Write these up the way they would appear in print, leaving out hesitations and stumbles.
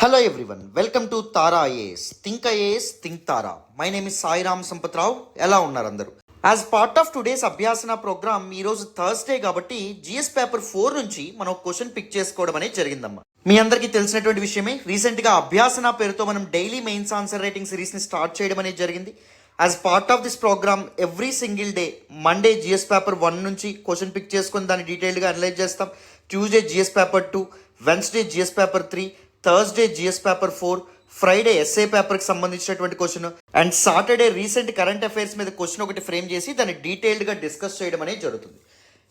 Hello everyone, welcome to Tara IAS. Think IAS, think Tara. My name is Sai Ram Sampatrao. ఎలా ఉన్నారు అందరూ? As part of today's Abhyasana programme ఈరోజు Thursday కాబట్టి GS paper 4 నుంచి మనం question pick చేసుకోవడం అనేది జరిగిందమ్మా. మీ అందరికీ తెలిసినటువంటి విషయమే. రీసెంట్గా అభ్యాసన పేరుతో మనం డైలీ మెయిన్స్ ఆన్సర్ రైటింగ్ సిరీస్ని స్టార్ట్ చేయడం అనేది జరిగింది. As part of this programme every single day Monday GS paper 1 నుంచి క్వశ్చన్ పిక్ చేసుకొని దాన్ని డీటెయిల్గా అనలైజ్ చేస్తాం. Tuesday GS paper 2, Wednesday GS paper 3, Thursday GS paper 4, Friday SA పేపర్కి సంబంధించినటువంటి question and Saturday recent current affairs మీద question ఒకటి frame చేసి దాన్ని డీటెయిల్డ్గా డిస్కస్ చేయడం అనేది జరుగుతుంది.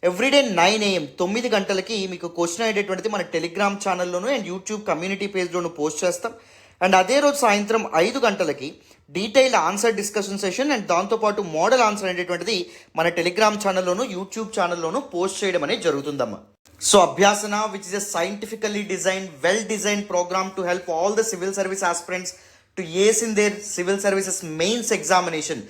ఎవ్రీడే 9 AM 9 గంటలకి మీకు క్వశ్చన్ అయ్యేటువంటిది మన టెలిగ్రామ్ ఛానల్లోనూ అండ్ యూట్యూబ్ కమ్యూనిటీ పేజ్లోనూ పోస్ట్ చేస్తాం. అండ్ అదే రోజు సాయంత్రం 5 గంటలకి detailed answer discussion session and దాంతోపాటు మోడల్ ఆన్సర్ అనేటువంటిది మన టెలిగ్రామ్ ఛానల్లోనూ యూట్యూబ్ ఛానల్లోనూ పోస్ట్ చేయడం అనేది జరుగుతుందమ్మా. So Abhyasana, which is a scientifically designed, well-designed program to help all the civil service aspirants to ace in their civil services mains examination.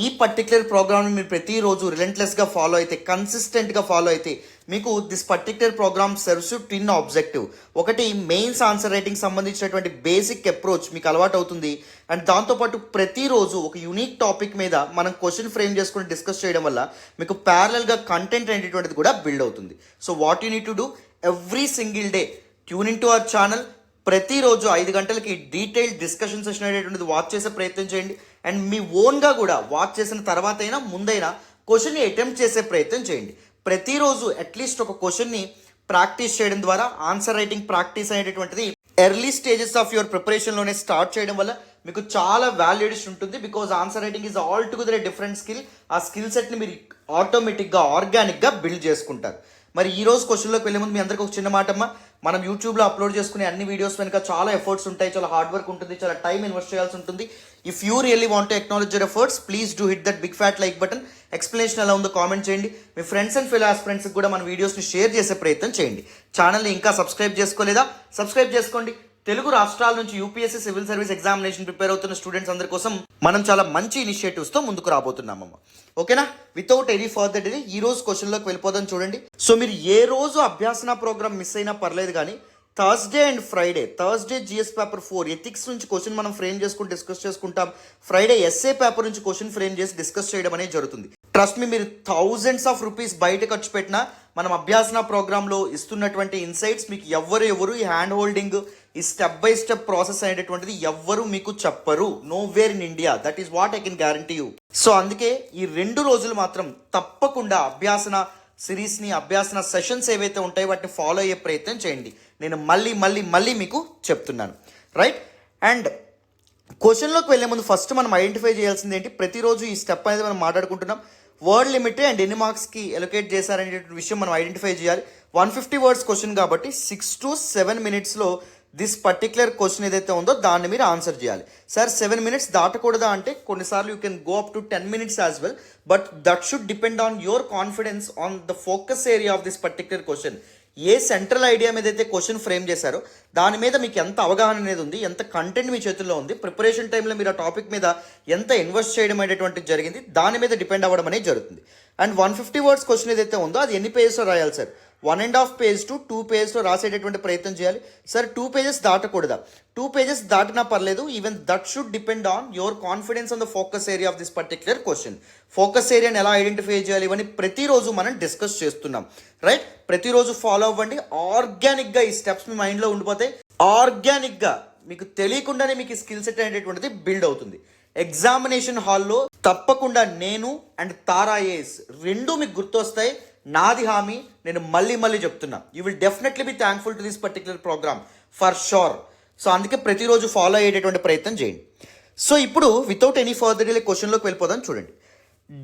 ఈ particular ప్రోగ్రామ్ని మీరు ప్రతిరోజు రిలెంట్లెస్గా ఫాలో అయితే, కన్సిస్టెంట్గా ఫాలో అయితే మీకు this particular program serves to twin objective. ఒకటి mains answer writing సంబంధించినటువంటి బేసిక్ అప్రోచ్ మీకు అలవాటు అవుతుంది. అండ్ దాంతోపాటు ప్రతిరోజు ఒక యూనిక్ టాపిక్ మీద మనం క్వశ్చన్ ఫ్రేమ్ చేసుకుని డిస్కస్ చేయడం వల్ల మీకు ప్యారలల్గా కంటెంట్ అనేటువంటిది కూడా బిల్డ్ అవుతుంది. So what you need to do every single day tune in to our channel. ప్రతిరోజు 5 గంటలకి డీటెయిల్డ్ డిస్కషన్ సెషన్ అనేటువంటిది వాచ్ చేసే ప్రయత్నం చేయండి. అండ్ మీ ఓన్గా కూడా వాచ్ చేసిన తర్వాత అయినా ముందైనా క్వశ్చన్ని అటెంప్ట్ చేసే ప్రయత్నం చేయండి. ప్రతిరోజు అట్లీస్ట్ ఒక క్వశ్చన్ని ప్రాక్టీస్ చేయడం ద్వారా ఆన్సర్ రైటింగ్ ప్రాక్టీస్ అనేటువంటిది ఎర్లీ స్టేజెస్ ఆఫ్ యువర్ ప్రిపరేషన్లోనే స్టార్ట్ చేయడం వల్ల మీకు చాలా వాల్యూడేషన్ ఉంటుంది. Because answer writing is all together a different skill. ఆ స్కిల్ సెట్ని మీరు ఆటోమేటిక్గా ఆర్గానిక్గా బిల్డ్ చేసుకుంటారు. మరి ఈ రోజు క్వశ్చన్లోకి వెళ్ళే ముందు మీ అందరికీ ఒక చిన్న మాట అమ్మా. మనం యూట్యూబ్లో అప్లోడ్ చేసుకునే అన్ని వీడియోస్ వెనుక చాలా ఎఫర్ట్స్ ఉంటాయి, చాలా హార్డ్ వర్క్ ఉంటుంది, చాలా టైం ఇన్వెస్ట్ చేయాల్సి ఉంటుంది. If you really want to acknowledge your efforts, please do hit that big fat like button. Explanation ఎలా ఉందో కామెంట్ చేయండి. మీ ఫ్రెండ్స్ అండ్ ఫెలో ఆస్పిరెంట్స్కి కూడా మన వీడియోస్ని షేర్ చేసే ప్రయత్నం చేయండి. ఛానల్ని ఇంకా సబ్స్క్రైబ్ చేసుకోలేదా? సబ్స్క్రైబ్ చేసుకోండి. తెలుగు రాష్ట్రాల నుంచి UPSC civil service examination prepare అవుతున్న స్టూడెంట్స్ అందరి కోసం మనం చాలా మంచి ఇనిషియేటివ్స్తో ముందుకు రాబోతున్నామమ్మ. ఓకేనా? వితౌట్ ఎనీ ఫర్దర్ డిలే ఈ రోజు క్వశ్చన్లోకి వెళ్ళిపోదాం చూడండి. సో మీరు ఏ రోజు అభ్యాసన ప్రోగ్రామ్ మిస్ అయినా పర్లేదు కానీ Thursday and Friday, Thursday GS paper 4 ethics నుంచి క్వశ్చన్ మనం ఫ్రేమ్ చేసుకుని డిస్కస్ చేసుకుంటాం. ఫ్రైడే ఎస్ఏ పేపర్ నుంచి క్వశ్చన్ ఫ్రేమ్ చేసి డిస్కస్ చేయడం అనేది జరుగుతుంది. ట్రస్ట్ మీ, మీరు థౌజండ్స్ ఆఫ్ రూపీస్ బయట ఖర్చు పెట్టినా మనం అభ్యాసన ప్రోగ్రాంలో ఇస్తున్నటువంటి ఇన్సైట్స్ మీకు ఎవరు ఈ హ్యాండ్ హోల్డింగ్, ఈ స్టెప్ బై స్టెప్ ప్రాసెస్ అనేటటువంటిది ఎవ్వరు మీకు చెప్పరు. Know where in India. That is what I can guarantee you. So అందుకే ఈ 2 రోజులు మాత్రం తప్పకుండా అభ్యాసన సిరీస్ని, అభ్యాసన సెషన్స్ ఏవైతే ఉంటాయో వాటిని ఫాలో అయ్యే ప్రయత్నం చేయండి. నేను మళ్ళీ మీకు చెప్తున్నాను. రైట్? అండ్ క్వశ్చన్లోకి వెళ్ళే ముందు ఫస్ట్ మనం ఐడెంటిఫై చేయాల్సింది ఏంటి, ప్రతిరోజు ఈ స్టెప్ అనేది మనం మాట్లాడుకుంటున్నాం. వర్డ్ లిమిట్ అండ్ ఎన్ని మార్క్స్కి ఎలొకేట్ చేశారనే విషయం మనం ఐడెంటిఫై చేయాలి. 150 వర్డ్స్ క్వశ్చన్ కాబట్టి 6 to 7 minutesలో దిస్ పర్టిక్యులర్ క్వశ్చన్ ఏదైతే ఉందో దాన్ని మీరు ఆన్సర్ చేయాలి. సార్ 7 minutes దాటకూడదా అంటే కొన్నిసార్లు you can go up to 10 minutes as well, but that should depend on your confidence on the focus area of this particular question. A central idea మీద అయితే question frame చేశారో దాని మీద మీకు ఎంత అవగాహన అనేది ఉంది, ఎంత కంటెంట్ మీ చేతుల్లో ఉంది, ప్రిపరేషన్ టైంలో మీరు ఆ టాపిక్ మీద ఎంత ఇన్వెస్ట్ చేయడం అనేటువంటిది జరిగింది, దాని మీద డిపెండ్ అవ్వడం అనేది జరుగుతుంది. అండ్ 150 వర్డ్స్ క్వశ్చన్ ఏదైతే ఉందో అది ఎన్ని పేజెస్లో రాయాలి సార్? 1.5 పేజ్ to 2 పేజ్లో రాసేటటువంటి ప్రయత్నం చేయాలి. Sir 2 pages దాటకూడదా? 2 pages దాటినా పర్లేదు. Even that should depend on your confidence on the focus area of this particular question. Focus ఏరియాని ఎలా ఐడెంటిఫై చేయాలి ఇవన్నీ ప్రతిరోజు మనం డిస్కస్ చేస్తున్నాం. రైట్? ప్రతిరోజు ఫాలో అవ్వండి. ఆర్గానిక్గా ఈ స్టెప్స్ మీ మైండ్లో ఉండిపోతాయి. ఆర్గానిక్గా మీకు తెలియకుండానే మీకు ఈ స్కిల్ సెట్ అనేటువంటిది బిల్డ్ అవుతుంది. ఎగ్జామినేషన్ హాల్లో తప్పకుండా నేను అండ్ తారా ఐఏఎస్ 2 మీకు గుర్తొస్తాయి. నాది హామీ. నేను మళ్ళీ చెప్తున్నా, you will definitely be thankful to this particular program for sure. So అందుకే ప్రతిరోజు ఫాలో అయ్యేటటువంటి ప్రయత్నం చేయండి. సో ఇప్పుడు వితౌట్ ఎనీ ఫర్దర్ డిలే క్వశ్చన్లోకి వెళ్ళిపోదాం చూడండి.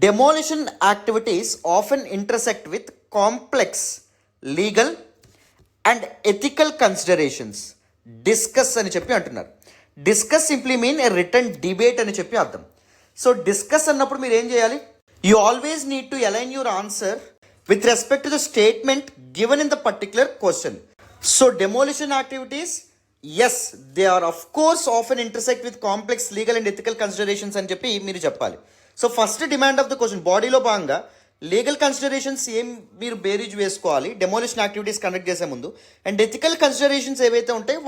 Demolition activities often intersect with complex legal and ethical considerations. Discuss అని చెప్పి అంటున్నారు. Discuss simply mean a written debate అని చెప్పి అర్థం. సో డిస్కస్ అన్నప్పుడు మీరు ఏం చేయాలి? You always need to align your answer with respect to the statement given in the particular question. So demolition activities, yes, they are of course often intersect with complex legal and ethical considerations అని చెప్పి మీరు చెప్పాలి. So first demand of the question బాడీలో భాగంగా legal considerations ఏం మీరు బేరీజ్ వేసుకోవాలి డెమోలిషన్ యాక్టివిటీస్ కండక్ట్ చేసే ముందు, అండ్ ఎథికల్ కన్సిడరేషన్స్ ఏవైతే ఉంటాయో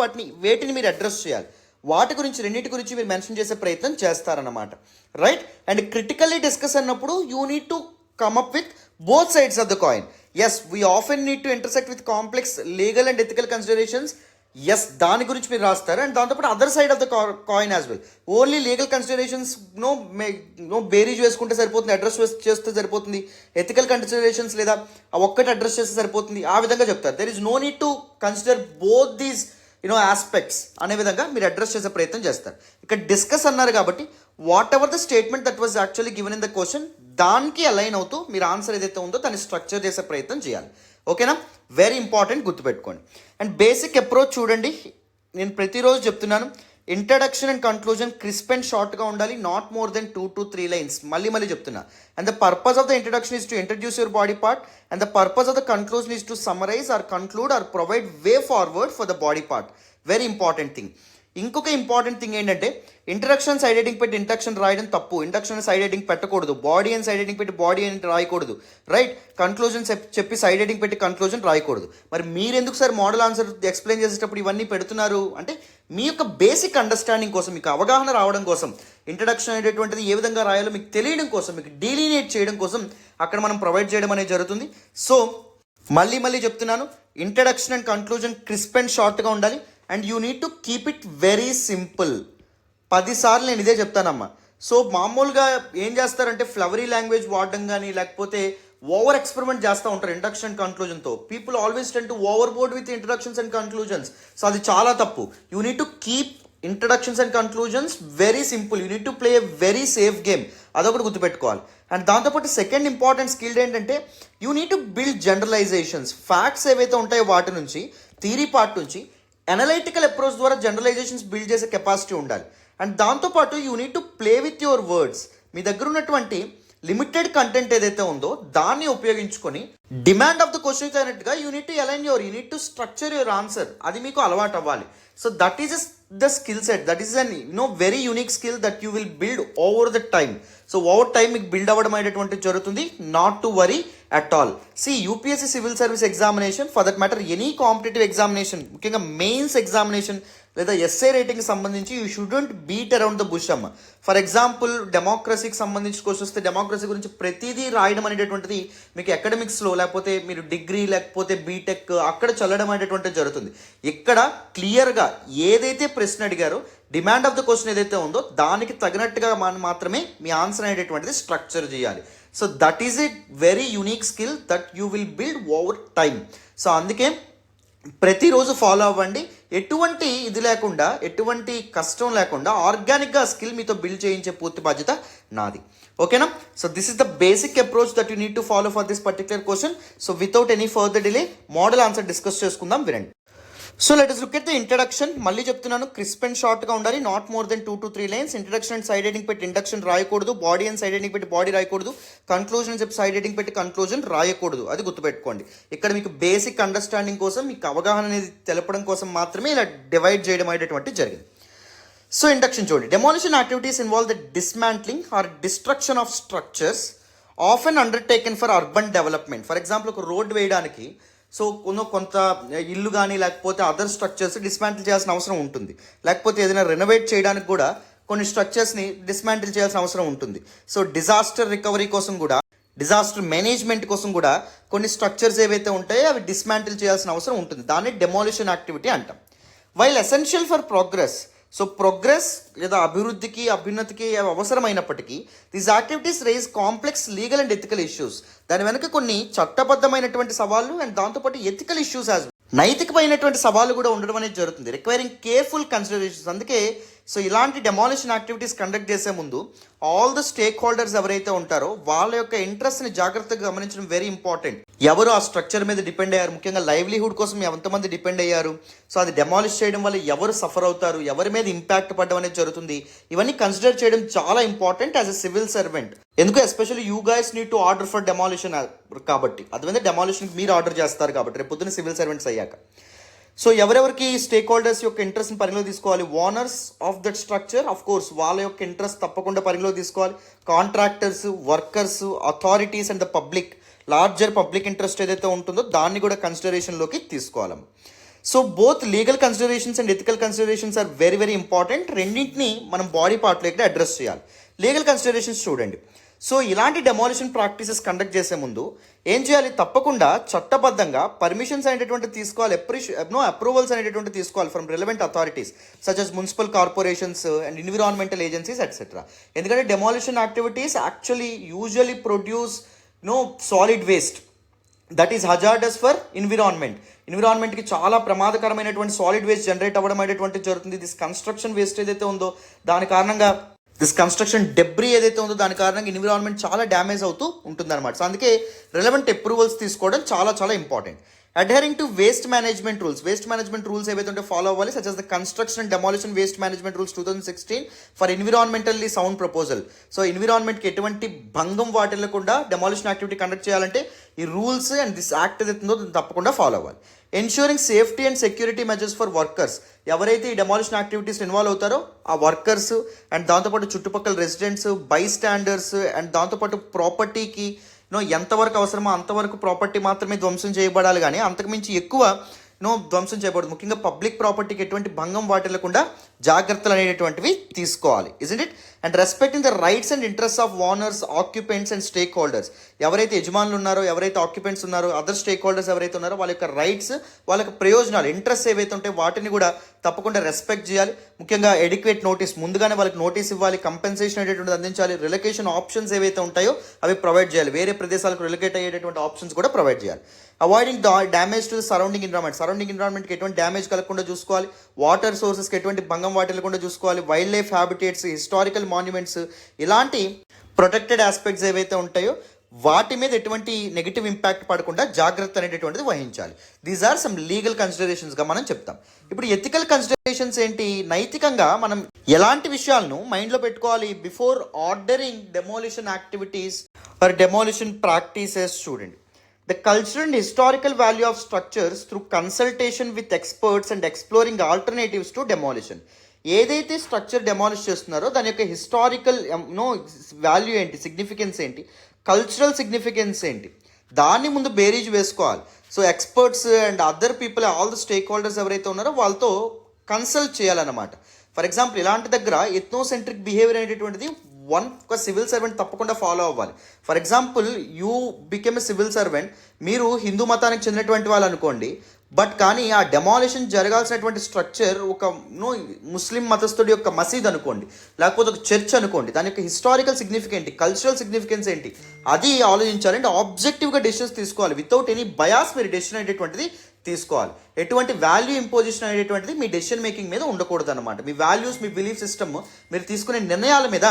వేటిని మీరు అడ్రస్ చేయాలి, వాటి గురించి రెండింటి గురించి మీరు మెన్షన్ చేసే ప్రయత్నం చేస్తారన్నమాట, రైట్. అండ్ క్రిటికల్లీ డిస్కస్ అన్నప్పుడు you need to come up with both sides of the coin. Yes, we often need to intersect with complex legal and ethical considerations. Yes, దాని గురించి మీరు రాస్తారు. అండ్ దాంతోపాటు other side of the coin as well. Only legal considerations నో బేరీజ్ వేసుకుంటే సరిపోతుంది, address చేస్తే సరిపోతుంది. ఎథికల్ కన్సిడరేషన్స్ లేదా ఒక్కటి అడ్రస్ చేస్తే సరిపోతుంది, ఆ విధంగా చెప్తారు. There is no need to consider both these aspects అనే విధంగా మీరు అడ్రస్ చేసే ప్రయత్నం చేస్తారు. ఇక్కడ డిస్కస్ అన్నారు కాబట్టి what ever the statement that was actually given in the question, దానికి అలైన్ అవుతూ మీరు ఆన్సర్ ఏదైతే ఉందో దాన్ని స్ట్రక్చర్ చేసే ప్రయత్నం చేయాలి. ఓకేనా, వెరీ ఇంపార్టెంట్, గుర్తుపెట్టుకోండి. అండ్ బేసిక్ అప్రోచ్ చూడండి, నేను ప్రతిరోజు చెప్తున్నాను, introduction and conclusion crisp and షార్ట్గా ఉండాలి, not more than 2 to 3 lines. మళ్ళీ చెప్తున్నా. And the purpose of the introduction is to introduce your body part, and the purpose of the conclusion is to summarise or conclude or provide way forward for the body part. Very important thing. ఇంకొక important thing ఏంటంటే, introduction side heading పెట్టి introduction రాయడం తప్పు. Introduction side heading పెట్టకూడదు. Body అని side heading పెట్టి body అని రాయకూడదు, రైట్. కన్క్లూజన్ చెప్పి సైడ్ హెడింగ్ పెట్టి కన్క్లూజన్ రాయకూడదు. మరి మీరు ఎందుకు సార్ మోడల్ ఆన్సర్ ఎక్స్ప్లెయిన్ చేసేటప్పుడు ఇవన్నీ పెడుతున్నారు అంటే, మీ యొక్క బేసిక్ అండర్స్టాండింగ్ కోసం, మీకు అవగాహన రావడం కోసం, ఇంట్రడక్షన్ అనేటువంటిది ఏ విధంగా రాయాలో మీకు తెలియడం కోసం, మీకు డీలినేట్ చేయడం కోసం అక్కడ మనం ప్రొవైడ్ చేయడం అనేది జరుగుతుంది. సో మళ్ళీ చెప్తున్నాను, introduction and conclusion crisp and షార్ట్గా ఉండాలి. And you need to keep it very simple. 10 సార్లు నేను ఇదే చెప్తానమ్మా. సో మామూలుగా ఏం చేస్తారంటే ఫ్లవరీ లాంగ్వేజ్ వాడడం కానీ, లేకపోతే ఓవర్ ఎక్స్పెరిమెంట్ చేస్తూ ఉంటారు ఇంట్రడక్షన్ అండ్ కన్క్లూజన్తో. People always tend to overboard with introductions and conclusions. So అది చాలా తప్పు. You need to keep introductions and conclusions very simple. You need to play a very safe game. అదొకటి గుర్తుపెట్టుకోవాలి. And దాంతోపాటు second important skill ఏంటంటే, you need to build generalisations. Facts ఏవైతే ఉంటాయో వాటి నుంచి, థియరీ పార్ట్ నుంచి అనలైటికల్ అప్రోచ్ ద్వారా జనరలైజేషన్స్ బిల్డ్ చేసే కెపాసిటీ ఉండాలి. అండ్ దాంతోపాటు you need to play with your words. మీ దగ్గర ఉన్నటువంటి లిమిటెడ్ కంటెంట్ ఏదైతే ఉందో దాన్ని ఉపయోగించుకొని డిమాండ్ ఆఫ్ ద క్వశ్చన్స్ అయినట్టుగా you need to align you need to structure your answer. అది మీకు అలవాటు అవ్వాలి. So that is the skill set, that is an very unique skill that you will build over the time. So over time మీకు build అవ్వడం అనేటువంటి జరుగుతుంది. Not to worry at all. UPSC civil service examination, for that matter any competitive examination, ముఖ్యంగా mains examination లేదా SA రేటింగ్కి సంబంధించి you shouldn't beat around the bush అమ్మ. For example డెమోక్రసీకి సంబంధించి question వస్తే డెమోక్రసీ గురించి ప్రతిదీ రాయడం అనేటటువంటిది మీకు అకాడమిక్స్లో, లేకపోతే మీరు డిగ్రీ లేకపోతే బీటెక్ అక్కడ చల్లడం అనేటువంటిది జరుగుతుంది. ఇక్కడ క్లియర్గా ఏదైతే ప్రశ్న అడిగారో, డిమాండ్ ఆఫ్ ద క్వశ్చన్ ఏదైతే ఉందో దానికి తగినట్టుగా మాత్రమే మీ ఆన్సర్ అనేటటువంటిది స్ట్రక్చర్ చేయాలి. So that is a very unique skill that you will build over time. So అందుకే ప్రతిరోజు ఫాలో అవ్వండి. ఎటువంటి ఇది లేకుండా, ఎటువంటి కష్టం లేకుండా ఆర్గానిక్గా స్కిల్ మీతో బిల్డ్ చేయించే పూర్తి బాధ్యత నాది. ఓకేనా? So this is the basic approach that you need to follow for this particular question. So without any further delay model answer discuss చేసుకుందాం, వినండి. So let us look at the introduction. మళ్ళీ చెప్తున్నాను, crisp and షార్ట్గా ఉండాలి, not more than 2 to 3 lines. Introduction and side heading పెట్టి introduction రాయకూడదు, body and side heading పెట్టి body రాయకూడదు, కన్క్లూజన్ చెప్పి సైడ్ హెడింగ్ పెట్టి కన్క్లూజన్ రాయకూడదు. అది గుర్తుపెట్టుకోండి. ఇక్కడ మీకు బేసిక్ అండర్స్టాండింగ్ కోసం, మీకు అవగాహన అనేది తెలపడం కోసం మాత్రమే ఇలా డివైడ్ చేయడం అనేటువంటి జరిగింది. సో ఇంట్రడక్షన్ చూడండి. Demolition activities involve the dismantling or destruction of structures often undertaken for urban development. For example ఒక రోడ్ వేయడానికి సో కొంత ఇల్లు కానీ లేకపోతే అదర్ స్ట్రక్చర్స్ డిస్మాంటిల్ చేయాల్సిన అవసరం ఉంటుంది. లేకపోతే ఏదైనా రెనోవేట్ చేయడానికి కూడా కొన్ని స్ట్రక్చర్స్ని డిస్మాంటిల్ చేయాల్సిన అవసరం ఉంటుంది. సో డిజాస్టర్ రికవరీ కోసం కూడా, డిజాస్టర్ మేనేజ్మెంట్ కోసం కూడా కొన్ని స్ట్రక్చర్స్ ఏవైతే ఉంటాయో అవి డిస్మాంటిల్ చేయాల్సిన అవసరం ఉంటుంది. దాన్ని డెమోలిషన్ యాక్టివిటీ అంటాం. While essential for progress, so progress లేదా అభివృద్ధికి, అభ్యున్నతికి అవసరమైనప్పటికీ these activities raise complex legal and ethical issues. దాని వెనక కొన్ని చట్టబద్ధమైనటువంటి సవాళ్ళు అండ్ దాంతోపాటు ఎథికల్ ఇష్యూస్ యాజ్ నైతికమైనటువంటి సవాళ్ళు కూడా ఉండడం అనేది జరుగుతుంది. Requiring careful considerations. అందుకే సో ఇలాంటి డెమాలిషన్ యాక్టివిటీస్ కండక్ట్ చేసే ముందు ఆల్ ద స్టేక్ హోల్డర్స్ ఎవరైతే ఉంటారో వాళ్ళ యొక్క ఇంట్రెస్ట్ని జాగ్రత్తగా గమనించడం వెరీ ఇంపార్టెంట్. ఎవరు ఆ స్ట్రక్చర్ మీద డిపెండ్ అయ్యారు, ముఖ్యంగా లైవ్లీహుడ్ కోసం ఎంతమంది డిపెండ్ అయ్యారు, సో అది డెమాలిష్ చేయడం వల్ల ఎవరు సఫర్ అవుతారు, ఎవరి మీద ఇంపాక్ట్ పడడం అనేది జరుగుతుంది, ఇవన్నీ కన్సిడర్ చేయడం చాలా important as a civil servant. ఎందుకు especially you guys need to order for demolition కాబట్టి, అదే డెమాలిషన్ మీరు ఆర్డర్ చేస్తారు కాబట్టి రేపు పొద్దున్న సివిల్ సర్వెంట్స్ అయ్యాక. సో ఎవరెవరికి స్టేక్ హోల్డర్స్ యొక్క ఇంట్రెస్ట్ని పరిగణలో తీసుకోవాలి? Owners of that structure, of course వాళ్ళ యొక్క ఇంట్రెస్ట్ తప్పకుండా పరిగణలో తీసుకోవాలి. Contractors, workers, authorities and the public, larger public interest ఏదైతే ఉంటుందో దాన్ని కూడా కన్సిడరేషన్లోకి తీసుకోవాలి. So both legal considerations and ethical considerations are very very important. రెండింటిని మనం బాడీ పార్ట్లోకి అడ్రస్ చేయాలి. లీగల్ కన్సిడరేషన్స్ చూడండి. సో ఇలాంటి డెమాలిషన్ ప్రాక్టీసెస్ కండక్ట్ చేసే ముందు ఏం చేయాలి? తప్పకుండా చట్టబద్ధంగా పర్మిషన్స్ అనేటటువంటి తీసుకోవాలి, అప్రూవల్స్ అనేటటువంటి తీసుకోవాలి from relevant authorities such as municipal corporations and environmental agencies et cetera. ఎందుకంటే demolition activities actually usually produce solid waste that is hazardous for ఎన్విరాన్మెంట్కి చాలా ప్రమాదకరమైనటువంటి సాలిడ్ వేస్ట్ జనరేట్ అవ్వడం అనేటువంటి జరుగుతుంది. దిస్ కన్స్ట్రక్షన్ వేస్ట్ ఏదైతే ఉందో దాని కారణంగా, దిస్ కన్స్ట్రక్షన్ డెబ్రీ ఏదైతే ఉందో దాని కారణంగా ఎన్విరాన్మెంట్ చాలా డ్యామేజ్ అవుతూ ఉంటుందన్నమాట. సో అందుకే రిలవెంట్ అప్రూవల్స్ తీసుకోవడం చాలా చాలా important. Adhering to waste management rules ఏవైతే ఉంటే ఫాలో అవ్వాలి, such as the construction and demolition waste management rules 2016 for environmentally sound proposal. So ఎన్విరాన్మెంట్కి ఎటువంటి భంగం వాటిల్లకుండా డెమాలిషన్ యాక్టివిటీ కండక్ట్ చేయాలంటే ఈ రూల్స్ అండ్ దిస్ యాక్ట్ ఏదైతే ఉందో తప్పకుండా ఫాలో అవ్వాలి. Ensuring safety and security measures for workers, ఎవరైతే ఈ డెమాలిషన్ యాక్టివిటీస్ ఇన్వాల్వ్ అవుతారో ఆ వర్కర్స్ అండ్ దాంతోపాటు చుట్టుపక్కల రెసిడెంట్స్, బై స్టాండర్స్ అండ్ దాంతోపాటు ప్రాపర్టీకి ఎంతవరకు అవసరమో అంతవరకు ప్రాపర్టీ మాత్రమే ధ్వంసం చేయబడాలి, కానీ అంతకుమించి ఎక్కువ ధ్వంసం చేయబడదు. ముఖ్యంగా పబ్లిక్ ప్రాపర్టీకి ఎటువంటి భంగం వాటిల్లకుండా జాగ్రత్తలు అనేటటువంటివి తీసుకోవాలి, isn't it? And respecting the rights and interest of owners, occupants and stake holders, ఎవరైతే యజమానులు ఉన్నారో, ఎవరైతే ఆక్యుపెంట్స్ ఉన్నారో, అదర్ స్టేక్ హోల్డర్స్ ఎవరైతే ఉన్నారో వాళ్ళ యొక్క రైట్స్, వాళ్ళ యొక్క ప్రయోజనాలు, ఇంట్రెస్ట్ ఏవైతే ఉంటాయో వాటిని కూడా తప్పకుండా రెస్పెక్ట్ చేయాలి. ముఖ్యంగా ఎడిక్వేట్ నోటీస్, ముందుగానే వాళ్ళకి నోటీస్ ఇవ్వాలి, కంపెన్సేషన్ అనేటువంటిది అందించాలి, రిలొకేషన్ ఆప్షన్స్ ఏవైతే ఉంటాయో అవి ప్రొవైడ్ చేయాలి, వేరే ప్రదేశాలకు రిలొకేట్ అయ్యేటటువంటి ఆప్షన్స్ కూడా ప్రొవైడ్ చేయాలి. Avoiding damage to the surrounding ఎన్విరాన్మెంట్కి ఎటువంటి డ్యామేజ్ కలగకుండా చూసుకోవాలి, వాటర్ సోర్సెస్కి ఎటువంటి భంగం వాటిల్లకుండా చూసుకోవాలి, wild life habitats, historical monuments, ఇలాంటి ప్రొటెక్టెడ్ ఆస్పెక్ట్స్ ఏవైతే ఉంటాయో వాటి మీద ఎటువంటి నెగిటివ్ ఇంపాక్ట్ పడకుండా జాగ్రత్త అనేటటువంటిది వహించాలి. దీస్ ఆర్ సమ్ లీగల్ కన్సిడరేషన్స్గా మనం చెప్తాం. ఇప్పుడు ఎథికల్ కన్సిడరేషన్స్ ఏంటి? నైతికంగా మనం ఎలాంటి విషయాలను మైండ్లో పెట్టుకోవాలి before ordering demolition activities or demolition practices? చూడండి, the cultural and historical value of structures through consultation with experts and exploring alternatives to demolition. ఏదైతే స్ట్రక్చర్ డెమాలిష్ చేస్తున్నారో దాని యొక్క హిస్టారికల్ వాల్యూ ఏంటి, సిగ్నిఫికెన్స్ ఏంటి, కల్చరల్ సిగ్నిఫికెన్స్ ఏంటి, దాన్ని ముందు బేరీజ్ వేసుకోవాలి. So experts and other people, all the stake holders ఎవరైతే ఉన్నారో వాళ్ళతో కన్సల్ట్ చేయాలన్నమాట. ఫర్ ఎగ్జాంపుల్ ఇలాంటి దగ్గర ఎథ్నోసెంట్రిక్ బిహేవియర్ అనేటటువంటిది ఒక సివిల్ సర్వెంట్ తప్పకుండా ఫాలో అవ్వాలి. For example you become a civil servant, మీరు హిందూ మతానికి చెందినటువంటి వాళ్ళు అనుకోండి, బట్ కానీ ఆ డెమాలిషన్ జరగాల్సినటువంటి స్ట్రక్చర్ ఒక ముస్లిం మతస్థుడి యొక్క మసీద్ అనుకోండి, లేకపోతే ఒక చర్చ్ అనుకోండి, దాని యొక్క హిస్టారికల్ సిగ్నిఫికెంట్, కల్చరల్ సిగ్నిఫికెన్స్ ఏంటి, అది ఆలోచించాలి. అంటే ఆబ్జెక్టివ్గా డెసిషన్స్ తీసుకోవాలి, వితౌట్ ఎనీ బయాస్ మీరు డెసిషన్ అనేటటువంటిది తీసుకోవాలి. ఎటువంటి వాల్యూ ఇంపోజిషన్ అనేటటువంటిది మీ డెసిషన్ మేకింగ్ మీద ఉండకూడదు అనమాట. మీ వాల్యూస్, మీ బిలీఫ్ సిస్టమ్, మీరు తీసుకునే నిర్ణయాల మీద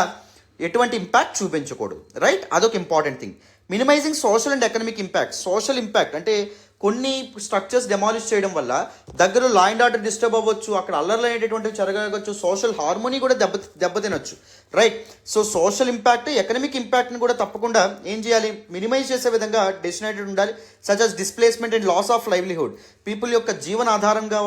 ఎటువంటి ఇంపాక్ట్ చూపించకూడదు, రైట్? అదొక important thing. Minimising social and economic impact. Social impact అంటే కొన్ని స్ట్రక్చర్స్ డెమాలిష్ చేయడం వల్ల దగ్గర లా అండ్ ఆర్డర్ డిస్టర్బ్ అవ్వచ్చు, అక్కడ అల్లర్లు అనేటటువంటివి జరగవచ్చు, సోషల్ హార్మోనీ కూడా దెబ్బతినొచ్చు, right? So social impact, economic ఇంపాక్ట్ని కూడా తప్పకుండా ఏం చేయాలి? మినిమైజ్ చేసే విధంగా డెసినేటెడ్ ఉండాలి. Such as displacement and loss of livelihood, people యొక్క జీవన ఆధారంగా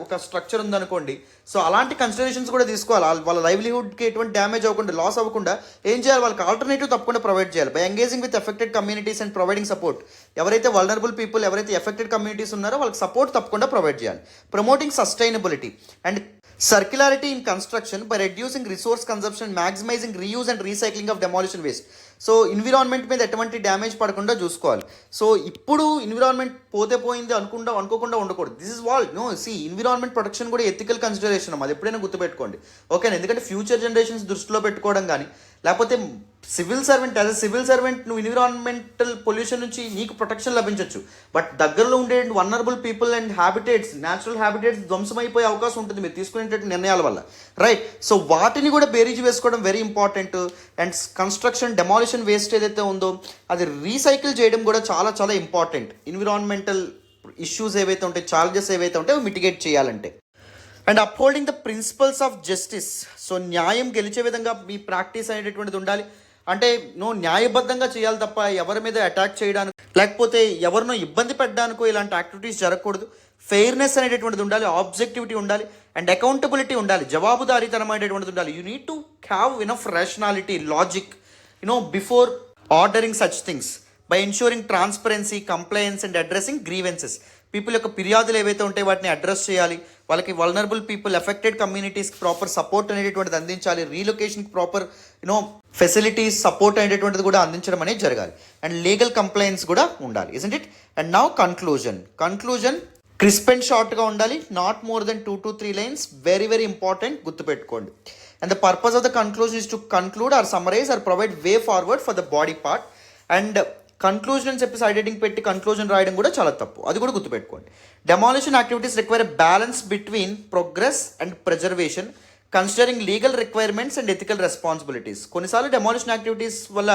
ఒక స్ట్రక్చర్ ఉందనుకోండి, సో అలాంటి కన్సిడరేషన్స్ కూడా తీసుకోవాలి. వాళ్ళ లైవ్లీహుడ్కి ఎటువంటి డ్యామేజ్ అవ్వకుండా, లాస్ అవ్వకుండా ఏం చేయాలి? వాళ్ళకి ఆల్టర్నేటివ్ తప్పకుండా ప్రొవైడ్ చేయాలి. By engaging with affected communities and providing support, ఎవరైతే వల్నరబుల్ పీపుల్, ఎవరైతే ఎఫెక్టెడ్ కమ్యూనిటీస్ ఉన్నారో వాళ్ళకి సపోర్ట్ తప్పకుండా ప్రొవైడ్ చేయాలి. Promoting sustainability and circularity in construction by reducing resource consumption, maximizing reuse and recycling of demolition waste. So environment మీద ఎటువంటి damage పడకుండా చూసుకోవాలి. సో ఇప్పుడు ఎన్విరాన్మెంట్ పోతే పోయింది అనుకోకుండా ఉండకూడదు. This is wall environment protection కూడా ఎథికల్ కన్సిడరేషన్, అది ఎప్పుడైనా గుర్తుపెట్టుకోండి, ఓకేనా? ఎందుకంటే ఫ్యూచర్ జనరేషన్స్ దృష్టిలో పెట్టుకోవడం కానీ, లేకపోతే civil servant, as a civil servant నువ్వు ఎన్విరాన్మెంటల్ పొల్యూషన్ నుంచి నీకు ప్రొటెక్షన్ లభించవచ్చు, బట్ దగ్గరలో ఉండే vulnerable people and habitats, natural habitats ధ్వంసమైపోయే అవకాశం ఉంటుంది మీరు తీసుకునేటువంటి నిర్ణయాల వల్ల, రైట్? సో వాటిని కూడా బేరీజ్ వేసుకోవడం very important. And construction demolition waste ఏదైతే ఉందో అది రీసైకిల్ చేయడం కూడా చాలా చాలా ఇంపార్టెంట్. ఎన్విరాన్మెంటల్ ఇష్యూస్ ఏవైతే ఉంటాయి, ఛాలెంజెస్ ఏవైతే ఉంటాయో అవి మిటిగేట్ చేయాలంటే. And upholding the principles of justice. So న్యాయం గెలిచే విధంగా మీ ప్రాక్టీస్ అనేటటువంటిది ఉండాలి. అంటే న్యాయబద్ధంగా చేయాలి తప్ప ఎవరి మీద అటాక్ చేయడానికి, లేకపోతే ఎవరినో ఇబ్బంది పెట్టడానికో ఇలాంటి యాక్టివిటీస్ జరగకూడదు. ఫెయిర్నెస్ అనేటటువంటిది ఉండాలి, ఆబ్జెక్టివిటీ ఉండాలి, అండ్ అకౌంటబిలిటీ ఉండాలి, జవాబుదారీతనం అనేటటువంటిది ఉండాలి. You need to have enough rationality, logic, before ordering such things by ensuring transparency, compliance and addressing grievances. People యొక్క ఫిర్యాదులు ఏవైతే ఉంటాయో వాటిని అడ్రస్ చేయాలి, వాళ్ళకి వల్నరబుల్ పీపుల్, ఎఫెక్టెడ్ కమ్యూనిటీస్కి ప్రాపర్ సపోర్ట్ అనేటటువంటిది అందించాలి, రీలొకేషన్కి ప్రాపర్ ఫెసిలిటీస్, సపోర్ట్ అనేటటువంటిది కూడా అందించడం అనేది జరగాలి, అండ్ లీగల్ కంప్లైంట్స్ కూడా ఉండాలి, isn't it? And now conclusion crisp and షార్ట్గా ఉండాలి, not more than 2 to 3 lines, very very important, గుర్తుపెట్టుకోండి. And the purpose of the conclusion is to conclude or summarise or provide way forward for the body part. And conclusion అని చెప్పి side heading పెట్టి conclusion రాయడం కూడా చాలా తప్పు, అది కూడా గుర్తుపెట్టుకోండి. Demolition activities require balance between progress and preservation, considering legal requirements and ethical responsibilities. కొన్నిసార్లు డెమాలిషన్ యాక్టివిటీస్ వల్ల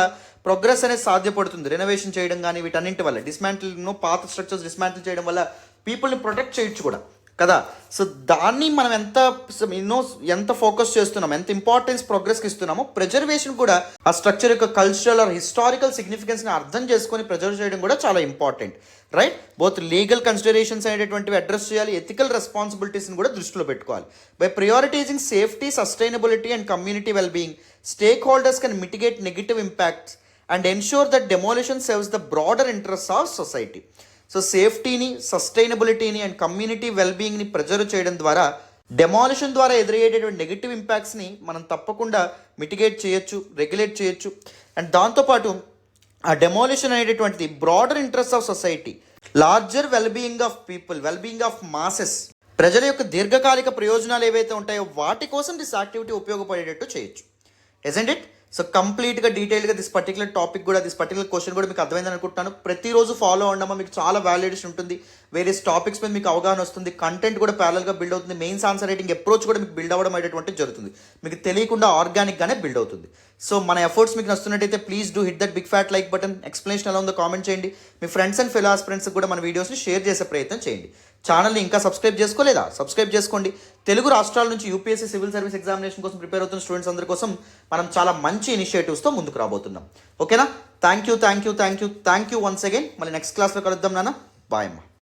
ప్రోగ్రెస్ అనేది సాధ్యపడుతుంది, రెనోవేషన్ చేయడం కానీ వీటన్నింటి వల్ల, పాత స్ట్రక్చర్స్ డిస్మాంటిల్ చేయడం వల్ల పీపుల్ని ప్రొటెక్ట్ చేయొచ్చు కూడా కదా. సో దాన్ని మనం ఎంత ఫోకస్ చేస్తున్నాం, ఎంత ఇంపార్టెన్స్ ప్రోగ్రెస్కి ఇస్తున్నామో, ప్రిజర్వేషన్ కూడా ఆ స్ట్రక్చర్ యొక్క కల్చరల్ ఆర్ హిస్టారికల్ సిగ్నిఫికెన్స్ని అర్థం చేసుకొని ప్రిజర్వ్ చేయడం కూడా చాలా important, right? Both legal considerations అనేటటువంటివి అడ్రస్ చేయాలి, ఎథికల్ రెస్పాన్సిబిలిటీస్ని కూడా దృష్టిలో పెట్టుకోవాలి. By prioritising safety, sustainability and community wellbeing, stakeholders can mitigate negative impacts and ensure that demolition serves the broader interest of society. So సేఫ్టీని, సస్టైనబిలిటీని and community వెల్బీయింగ్ని preserve చేయడం ద్వారా డెమాలిషన్ ద్వారా ఎదురయ్యేటటువంటి నెగిటివ్ ఇంపాక్ట్స్ని మనం తప్పకుండా మిటిగేట్ చేయొచ్చు, రెగ్యులేట్ చేయొచ్చు. అండ్ దాంతోపాటు ఆ డెమాలిషన్ అనేటటువంటిది broader interest of society, larger wellbeing of people, wellbeing of masses, ప్రజల యొక్క దీర్ఘకాలిక ప్రయోజనాలు ఏవైతే ఉంటాయో వాటి కోసం దిస్ యాక్టివిటీ ఉపయోగపడేటట్టు చేయొచ్చు, ఇజంట్ ఇట్? సో కంప్లీట్గా డీటెయిల్గా దిస్ పర్టికులర్ క్వశ్చన్ కూడా మీకు అర్థమైందని అనుకుంటున్నాను. ప్రతిరోజు ఫాలో అవడం మీకు చాలా వాల్యుయేషన్ ఉంటుంది, వేరియస్ టాపిక్స్ మీద మీకు అవగాహన వస్తుంది, కంటెంట్ కూడా ప్యారల్గా బిల్డ్ అవుతుంది, మెయిన్స్ ఆన్సర్ రైటింగ్ అప్రోచ్ కూడా మీకు బిల్డ్ అవ్వడం అనేటువంటిది జరుగుతుంది, మీకు తెలియకుండా ఆర్గానిక్గానే బిల్డ్ అవుతుంది. సో మన ఎఫర్ట్స్ మీకు నస్తున్నట్టయితే please do hit that big fat like button. Explanation ఎలా ఉందో కామెంట్ చేయండి, మీ ఫ్రెండ్స్ అండ్ ఫెలో ఆస్పిరెంట్స్కి కూడా మన వీడియోస్ని షేర్ చేసే ప్రయత్నం చేయండి. ఛానల్ని ఇంకా సబ్స్క్రైబ్ చేసుకోలేదా? సబ్స్క్రైబ్ చేసుకోండి. తెలుగు రాష్ట్రాల నుంచి యూపీఎస్సీ సివిల్ సర్వీస్ ఎగ్జామినేషన్ కోసం ప్రిపేర్ అవుతున్న స్టూడెంట్స్ అందరి కోసం మనం చాలా మంచి ఇనిషియేటివ్స్తో ముందుకు రాబోతున్నాం. ఓకేనా? Thank you once again. మళ్ళీ నెక్స్ట్ క్లాస్లో కలుద్దాం నాన్న. బాయ్ అమ్మా.